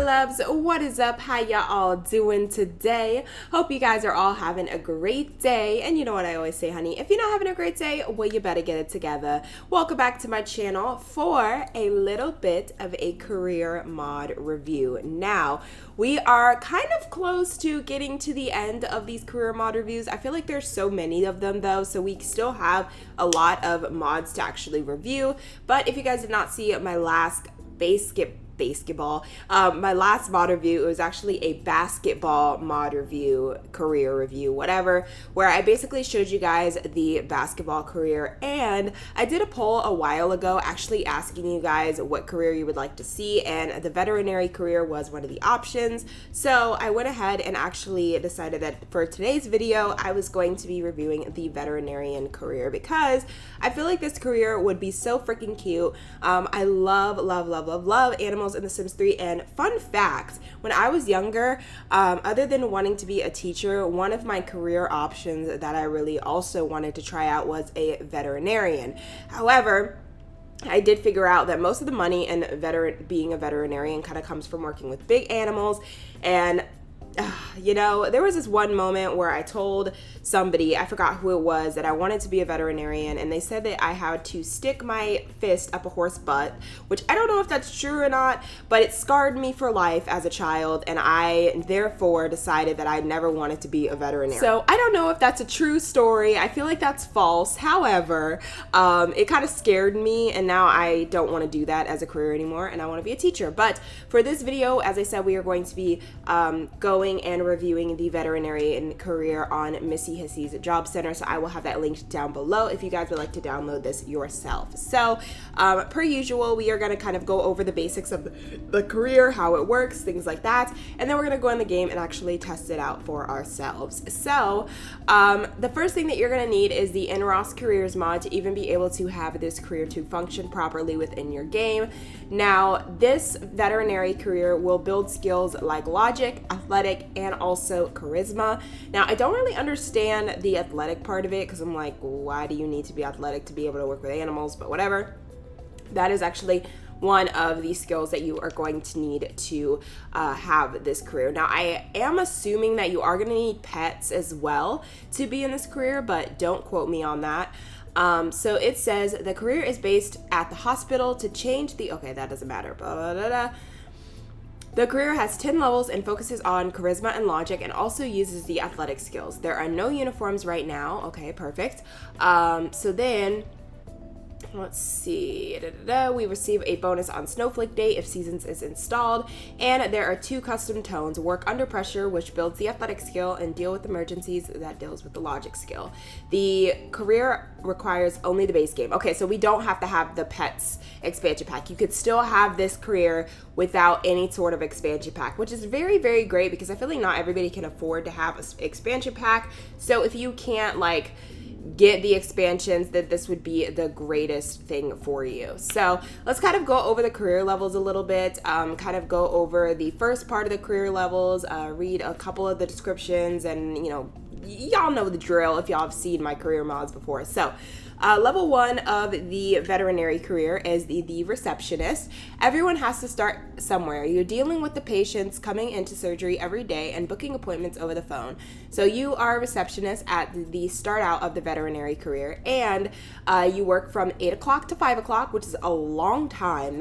loves, what is up? How y'all all doing today? Hope you guys are all having a great day. And you know what I always say, honey, if you're not having a great day, well, you better get it together. Welcome back to my channel for a little bit of a career mod review. Now, we are kind of close to getting to the end of these career mod reviews. I feel like there's so many of them though, so we still have a lot of mods to actually review. But if you guys did not see my last my last mod review, it was actually a basketball mod review, career review, whatever, where I basically showed you guys the basketball career. And I did a poll a while ago actually asking you guys what career you would like to see, and the veterinary career was one of the options. So I went ahead and actually decided that for today's video I was going to be reviewing the veterinarian career because I feel like this career would be so freaking cute. I love animals in The Sims 3. And fun fact, when I was younger, other than wanting to be a teacher, one of my career options that I really also wanted to try out was a veterinarian. However, I did figure out that most of the money in being a veterinarian kind of comes from working with big animals. And you know, there was this one moment where I told somebody, I forgot who it was, that I wanted to be a veterinarian, and they said that I had to stick my fist up a horse butt, which I don't know if that's true or not, but it scarred me for life as a child, and I therefore decided that I never wanted to be a veterinarian. So I don't know if that's a true story. I feel like that's false. However, it kind of scared me, and now I don't want to do that as a career anymore, and I want to be a teacher. But for this video, as I said, we are going to be going and reviewing the veterinarian career on Missy Hissy's Job Center, so I will have that linked down below if you guys would like to download this yourself. So per usual, we are going to kind of go over the basics of the career, how it works, things like that, and then we're going to go in the game and actually test it out for ourselves. So the first thing that you're going to need is the NROS Careers mod to even be able to have this career to function properly within your game. Now, this veterinary career will build skills like logic, athletic, and also charisma. Now, I don't really understand the athletic part of it because I'm like, why do you need to be athletic to be able to work with animals? But whatever. That is actually one of the skills that you are going to need to have this career. Now, I am assuming that you are going to need pets as well to be in this career, but don't quote me on that. So it says the career is based at the hospital to change the, okay, that doesn't matter, blah, blah, blah, blah. The career has 10 levels and focuses on charisma and logic, and also uses the athletic skills. There are no uniforms right now. Okay, perfect. So then, let's see. We receive a bonus on Snowflake Day if Seasons is installed, and there are 2 custom tones: work under pressure, which builds the athletic skill, and deal with emergencies, that deals with the logic skill. The career requires only the base game. Okay, so we don't have to have the pets expansion pack. You could still have this career without any sort of expansion pack, which is very, very great because I feel like not everybody can afford to have an expansion pack. So if you can't like get the expansions, that this would be the greatest thing for you. So let's kind of go over the career levels a little bit, kind of go over the first part of the career levels, read a couple of the descriptions, and you know, y'all know the drill if y'all have seen my career mods before. So level 1 of the veterinary career is the receptionist. Everyone has to start somewhere. You're dealing with the patients coming into surgery every day and booking appointments over the phone. So you are a receptionist at the start out of the veterinary career, and you work from 8 o'clock to 5 o'clock, which is a long time.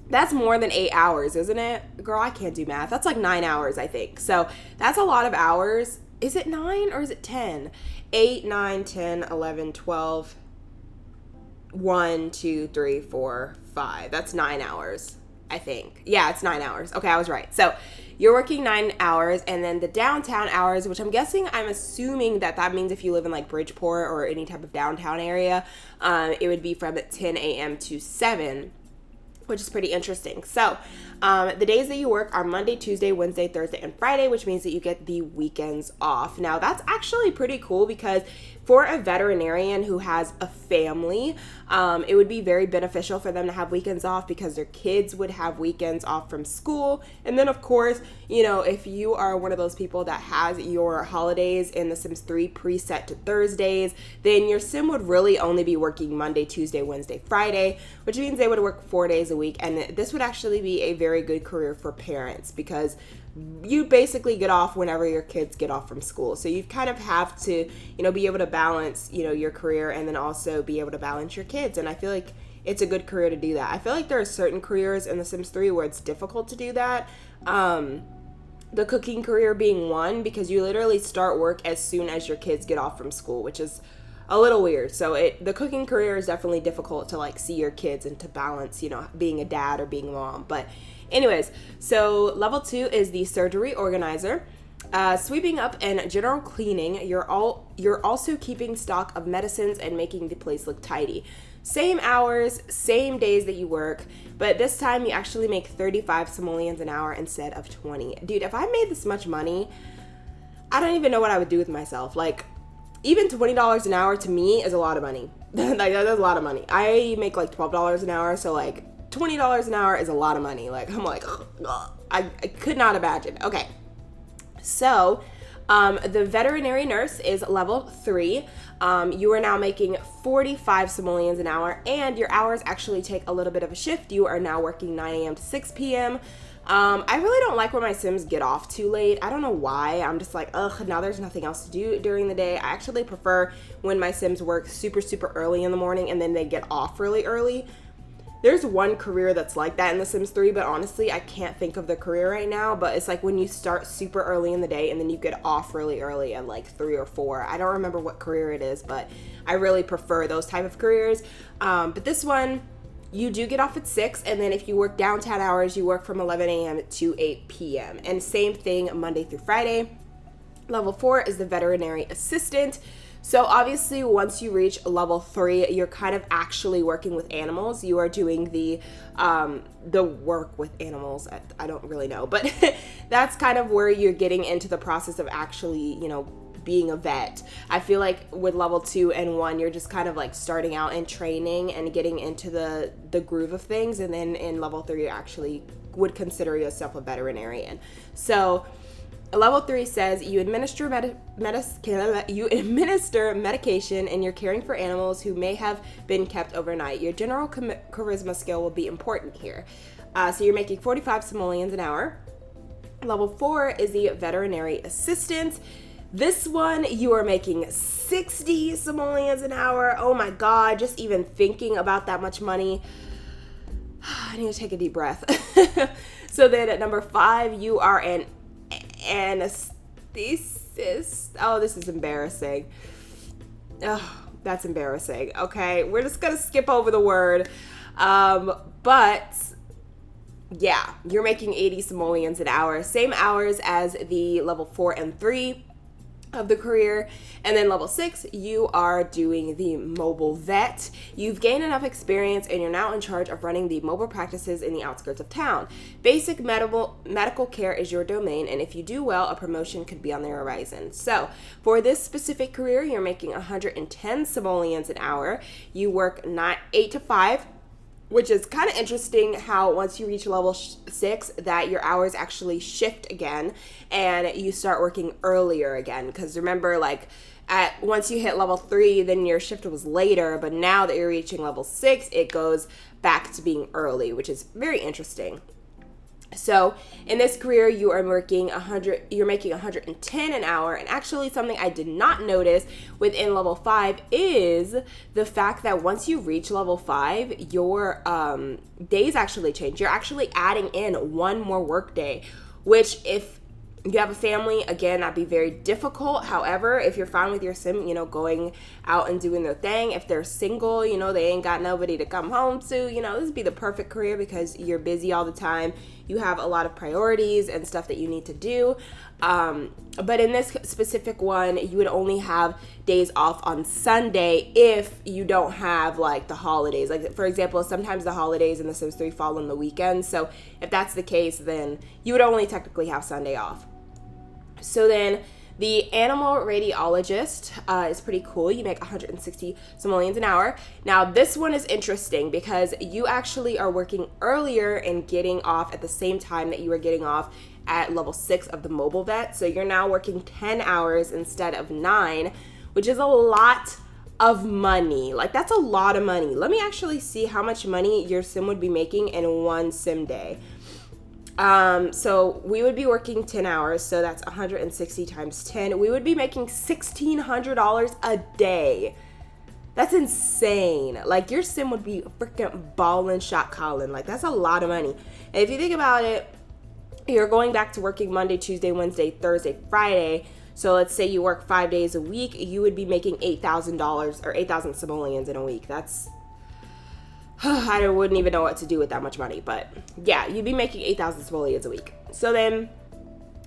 That's more than 8 hours, isn't it? Girl, I can't do math. That's like 9 hours, I think. So that's a lot of hours. Is it 9 or is it 10? 8, 9, 10, 11, 12, 1, 2, 3, 4, 5. That's 9 hours, I think. Yeah, it's 9 hours. Okay, I was right. So you're working 9 hours, and then the downtown hours, which I'm assuming that means if you live in like Bridgeport or any type of downtown area, it would be from 10 a.m. to 7, which is pretty interesting. So the days that you work are Monday, Tuesday, Wednesday, Thursday, and Friday, which means that you get the weekends off. Now, that's actually pretty cool because for a veterinarian who has a family, it would be very beneficial for them to have weekends off because their kids would have weekends off from school. And then, of course, you know, if you are one of those people that has your holidays in The Sims 3 preset to Thursdays, then your sim would really only be working Monday, Tuesday, Wednesday, Friday, which means they would work 4 days a week. And this would actually be a very good career for parents because you basically get off whenever your kids get off from school. So you kind of have to, you know, be able to balance, you know, your career and then also be able to balance your kids. And I feel like it's a good career to do that. I feel like there are certain careers in The Sims 3 where it's difficult to do that. The cooking career being one, because you literally start work as soon as your kids get off from school, which is a little weird. So the cooking career is definitely difficult to like see your kids and to balance, you know, being a dad or being a mom. But anyways, so level 2 is the surgery organizer. Sweeping up and general cleaning. You're also keeping stock of medicines and making the place look tidy. Same hours, same days that you work, but this time you actually make 35 simoleons an hour instead of 20. Dude, if I made this much money, I don't even know what I would do with myself. Like, even $20 an hour to me is a lot of money. Like, that's a lot of money. I make like $12 an hour, so like $20 an hour is a lot of money. Like, I'm like, ugh, I could not imagine. Okay, so the veterinary nurse is level 3. You are now making 45 simoleons an hour, and your hours actually take a little bit of a shift. You are now working 9 a.m. to 6 p.m. I really don't like when my Sims get off too late. I don't know why. I'm just like, ugh, now there's nothing else to do during the day. I actually prefer when my Sims work super, super early in the morning and then they get off really early. There's one career that's like that in The Sims 3, but honestly, I can't think of the career right now. But it's like when you start super early in the day and then you get off really early at like 3 or 4. I don't remember what career it is, but I really prefer those type of careers. But this one, you do get off at 6, and then if you work downtown hours, you work from 11 a.m. to 8 p.m. And same thing Monday through Friday. Level 4 is the veterinary assistant. So obviously once you reach level 3, you're kind of actually working with animals. You are doing the work with animals. I don't really know, but that's kind of where you're getting into the process of actually, you know, being a vet. I feel like with level 2 and 1, you're just kind of like starting out and training and getting into the groove of things. And then in level 3, you actually would consider yourself a veterinarian. So level 3 says you administer medication and you're caring for animals who may have been kept overnight. Your general charisma skill will be important here. So you're making 45 simoleons an hour. Level 4 is the veterinary assistant. This one, you are making 60 simoleons an hour. Oh my God, just even thinking about that much money, I need to take a deep breath. So then at number 5, you are an anesthetist. Oh, this is embarrassing. Oh, that's embarrassing. Okay, we're just gonna skip over the word. But yeah, you're making 80 simoleons an hour. Same hours as the level 4 and 3 of the career. And then level 6, you are doing the mobile vet. You've gained enough experience and you're now in charge of running the mobile practices in the outskirts of town. Basic medical care is your domain, and if you do well, a promotion could be on the horizon. So for this specific career, you're making 110 simoleons an hour. You work 8 to 5, which is kind of interesting how once you reach level 6 that your hours actually shift again and you start working earlier again. Because remember, like once you hit level 3, then your shift was later, but now that you're reaching level 6, it goes back to being early, which is very interesting. So in this career, you are making 110 an hour. And actually something I did not notice within level 5 is the fact that once you reach level 5, your days actually change. You're actually adding in one more work day, which if you have a family, again, that'd be very difficult. However, if you're fine with your sim, you know, going out and doing their thing, if they're single, you know, they ain't got nobody to come home to, you know, this would be the perfect career because you're busy all the time. You have a lot of priorities and stuff that you need to do. But in this specific one, you would only have days off on Sunday if you don't have like the holidays. Like for example, sometimes the holidays in The Sims 3 fall on the weekends. So if that's the case, then you would only technically have Sunday off. So then The animal radiologist is pretty cool. You make 160 simoleons an hour. Now, this one is interesting because you actually are working earlier and getting off at the same time that you were getting off at level 6 of the mobile vet. So you're now working 10 hours instead of 9, which is a lot of money. Like, that's a lot of money. Let me actually see how much money your sim would be making in one sim day. So we would be working 10 hours, so that's 160 times 10. We would be making $1,600 a day. That's insane. Like, your sim would be freaking ballin' shot callin'. Like, that's a lot of money. And if you think about it, you're going back to working Monday, Tuesday, Wednesday, Thursday, Friday. So let's say you work 5 days a week, you would be making $8,000 or 8,000 simoleons in a week. That's, I wouldn't even know what to do with that much money, but yeah, you'd be making 8,000 simoleons a week. So then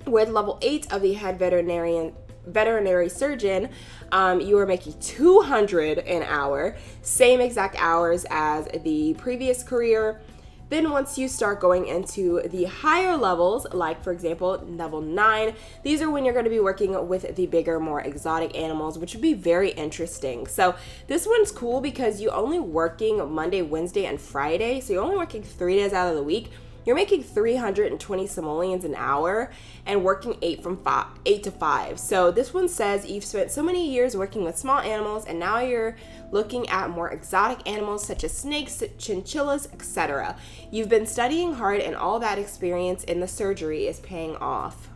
with level 8 of the head veterinary surgeon, you are making 200 an hour, same exact hours as the previous career. Then once you start going into the higher levels, like for example, level 9, these are when you're going to be working with the bigger, more exotic animals, which would be very interesting. So this one's cool because you're only working Monday, Wednesday, and Friday. So you're only working 3 days out of the week. You're making 320 simoleons an hour and working 8 to 5. So this one says you've spent so many years working with small animals and now you're looking at more exotic animals such as snakes, chinchillas, etc. You've been studying hard and all that experience in the surgery is paying off.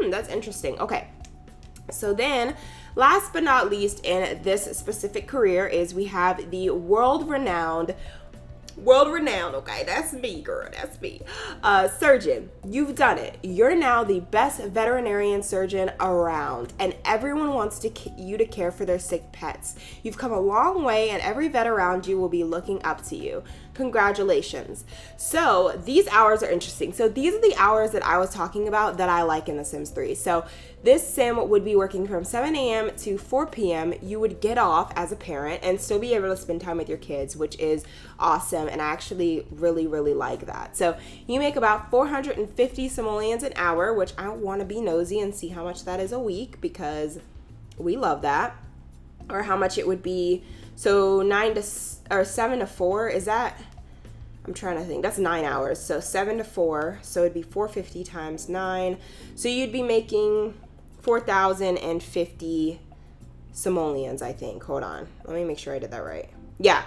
That's interesting. Okay. So then, last but not least in this specific career is we have the world-renowned, okay, that's me, girl, that's me. Surgeon, you've done it. You're now the best veterinarian surgeon around, and everyone wants you to care for their sick pets. You've come a long way, and every vet around you will be looking up to you. Congratulations. So these hours are interesting. So these are the hours that I was talking about that I like in The Sims 3. So this sim would be working from 7 a.m. to 4 p.m. You would get off as a parent and still be able to spend time with your kids, which is awesome. And I actually really, really like that. So you make about 450 simoleons an hour, which I want to be nosy and see how much that is a week because we love that. Or how much it would be. So 7 to 4, is that, I'm trying to think, that's 9 hours. So 7 to 4, so it'd be 450 times 9. So you'd be making 4,050 simoleons, I think. Hold on, let me make sure I did that right. Yeah.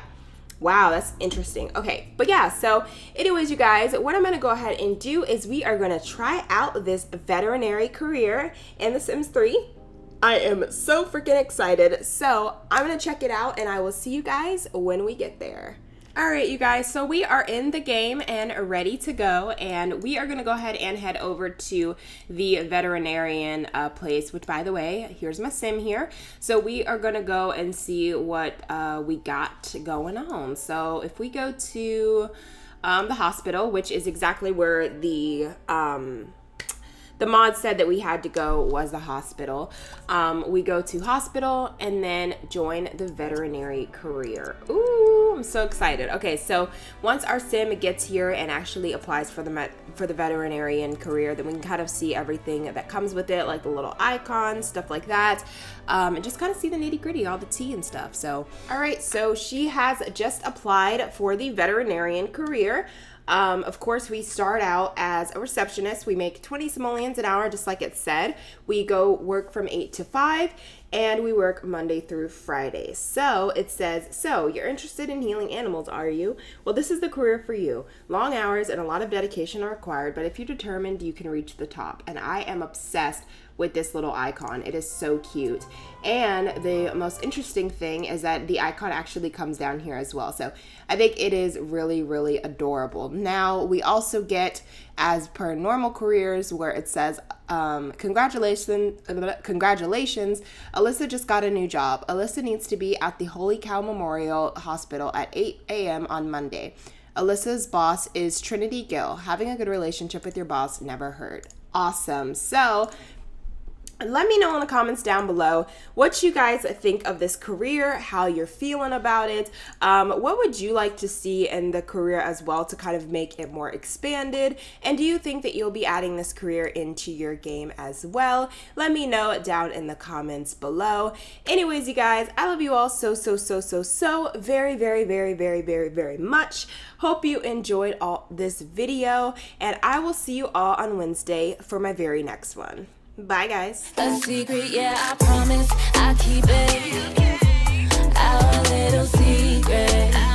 Wow, that's interesting. Okay, but yeah, so anyways, you guys, what I'm gonna go ahead and do is we are gonna try out this veterinary career in The Sims 3. I am so freaking excited. So I'm going to check it out and I will see you guys when we get there. All right, you guys, so we are in the game and ready to go, and we are going to go ahead and head over to the veterinarian place, which, by the way, here's my sim here. So we are going to go and see what we got going on. So if we go to the hospital, which is exactly where the mod said that we had to go was the hospital. We go to hospital and then join the veterinary career. Ooh, I'm so excited. Okay, so once our sim gets here and actually applies for the veterinarian career, then we can kind of see everything that comes with it, like the little icons, stuff like that, and just kind of see the nitty gritty, all the tea and stuff. So, all right, so she has just applied for the veterinarian career. Of course, we start out as a receptionist. We make 20 simoleons an hour, just like it said. We go work from 8 to 5, and we work Monday through Friday. So it says, so you're interested in healing animals, are you? Well, this is the career for you. Long hours and a lot of dedication are required, but if you're determined, you can reach the top. And I am obsessed with this little icon. It is so cute. And the most interesting thing is that the icon actually comes down here as well. So I think it is really, really adorable. Now we also get, as per normal careers, where it says, congratulations, Alyssa just got a new job. Alyssa needs to be at the Holy Cow Memorial Hospital at 8 a.m. on Monday. Alyssa's boss is Trinity Gill. Having a good relationship with your boss never hurt. Awesome. So Let me know in the comments down below what you guys think of this career, how you're feeling about it. What would you like to see in the career as well to kind of make it more expanded? And do you think that you'll be adding this career into your game as well? Let me know down in the comments below. Anyways, you guys, I love you all so very, very, very, very, very, very much. Hope you enjoyed all this video, and I will see you all on Wednesday for my very next one. Bye, guys. A secret, yeah, I promise I'll keep it. Our little secret.